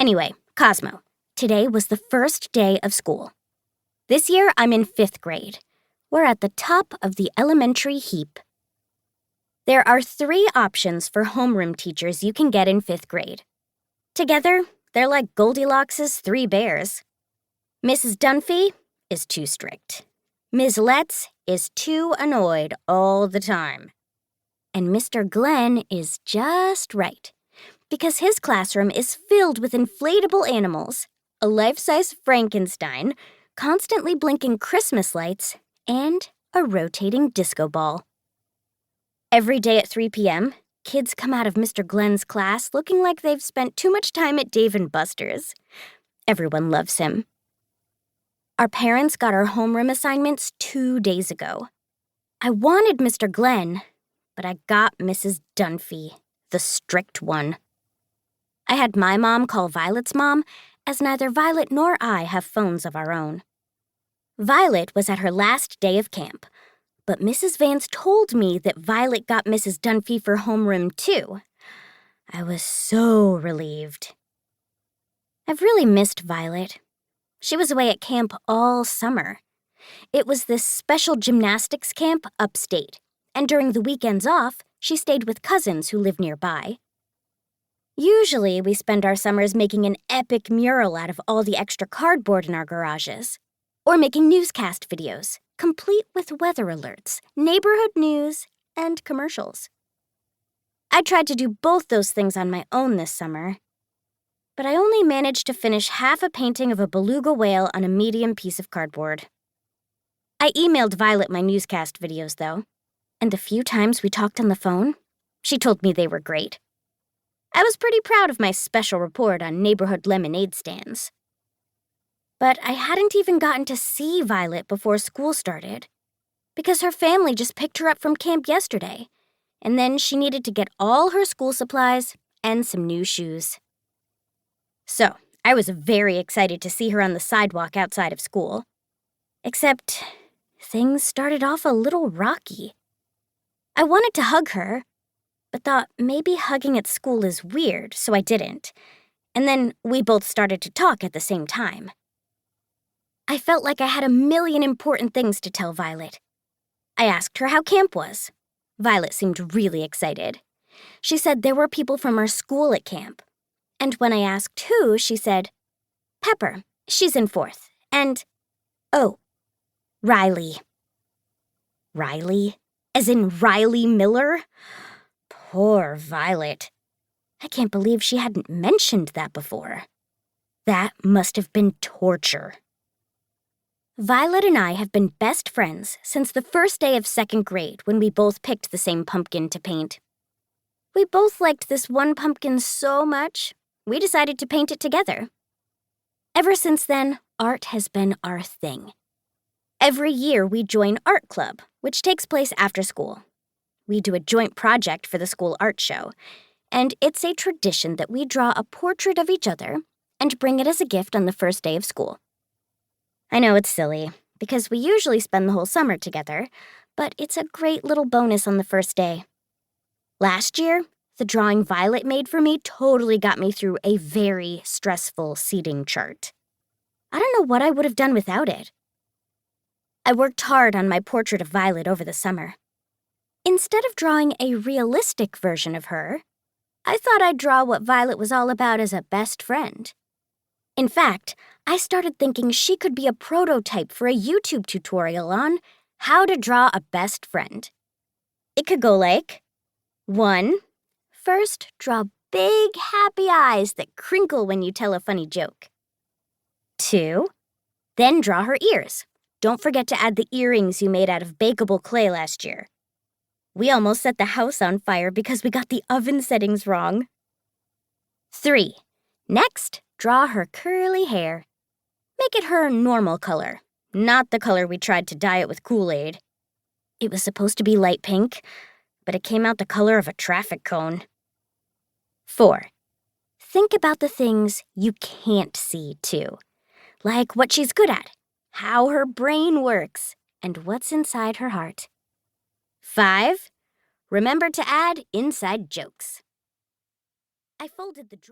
Anyway, Cosmo, today was the first day of school. This year, I'm in 5th grade. We're at the top of the elementary heap. There are 3 options for homeroom teachers you can get in 5th grade. Together, they're like Goldilocks' 3 bears. Mrs. Dunphy is too strict. Ms. Letts is too annoyed all the time. And Mr. Glenn is just right, because his classroom is filled with inflatable animals, a life-size Frankenstein, constantly blinking Christmas lights, and a rotating disco ball. Every day at 3 p.m., kids come out of Mr. Glenn's class looking like they've spent too much time at Dave & Buster's. Everyone loves him. Our parents got our homeroom assignments 2 days ago. I wanted Mr. Glenn, but I got Mrs. Dunphy, the strict one. I had my mom call Violet's mom, as neither Violet nor I have phones of our own. Violet was at her last day of camp, but Mrs. Vance told me that Violet got Mrs. Dunphy for homeroom too. I was so relieved. I've really missed Violet. She was away at camp all summer. It was this special gymnastics camp upstate, and during the weekends off, she stayed with cousins who live nearby. Usually, we spend our summers making an epic mural out of all the extra cardboard in our garages, or making newscast videos, complete with weather alerts, neighborhood news, and commercials. I tried to do both those things on my own this summer, but I only managed to finish half a painting of a beluga whale on a medium piece of cardboard. I emailed Violet my newscast videos, though, and the few times we talked on the phone, she told me they were great. I was pretty proud of my special report on neighborhood lemonade stands. But I hadn't even gotten to see Violet before school started, because her family just picked her up from camp yesterday, and then she needed to get all her school supplies and some new shoes. So, I was very excited to see her on the sidewalk outside of school. Except, things started off a little rocky. I wanted to hug her, but thought maybe hugging at school is weird, so I didn't. And then we both started to talk at the same time. I felt like I had a million important things to tell Violet. I asked her how camp was. Violet seemed really excited. She said there were people from our school at camp. And when I asked who, she said, Pepper, she's in 4th, and, oh, Riley. Riley? As in Riley Miller? Poor Violet. I can't believe she hadn't mentioned that before. That must have been torture. Violet and I have been best friends since the first day of 2nd grade when we both picked the same pumpkin to paint. We both liked this one pumpkin so much, we decided to paint it together. Ever since then, art has been our thing. Every year we join art club, which takes place after school. We do a joint project for the school art show, and it's a tradition that we draw a portrait of each other and bring it as a gift on the first day of school. I know it's silly, because we usually spend the whole summer together, but it's a great little bonus on the first day. Last year, the drawing Violet made for me totally got me through a very stressful seating chart. I don't know what I would have done without it. I worked hard on my portrait of Violet over the summer. Instead of drawing a realistic version of her, I thought I'd draw what Violet was all about as a best friend. In fact, I started thinking she could be a prototype for a YouTube tutorial on how to draw a best friend. It could go like, 1. First, draw big, happy eyes that crinkle when you tell a funny joke. 2. Then draw her ears. Don't forget to add the earrings you made out of bakeable clay last year. We almost set the house on fire because we got the oven settings wrong. 3. Next, draw her curly hair. Make it her normal color, not the color we tried to dye it with Kool-Aid. It was supposed to be light pink, but it came out the color of a traffic cone. 4. Think about the things you can't see, too. Like what she's good at, how her brain works, and what's inside her heart. 5. Remember to add inside jokes. I folded the drawing.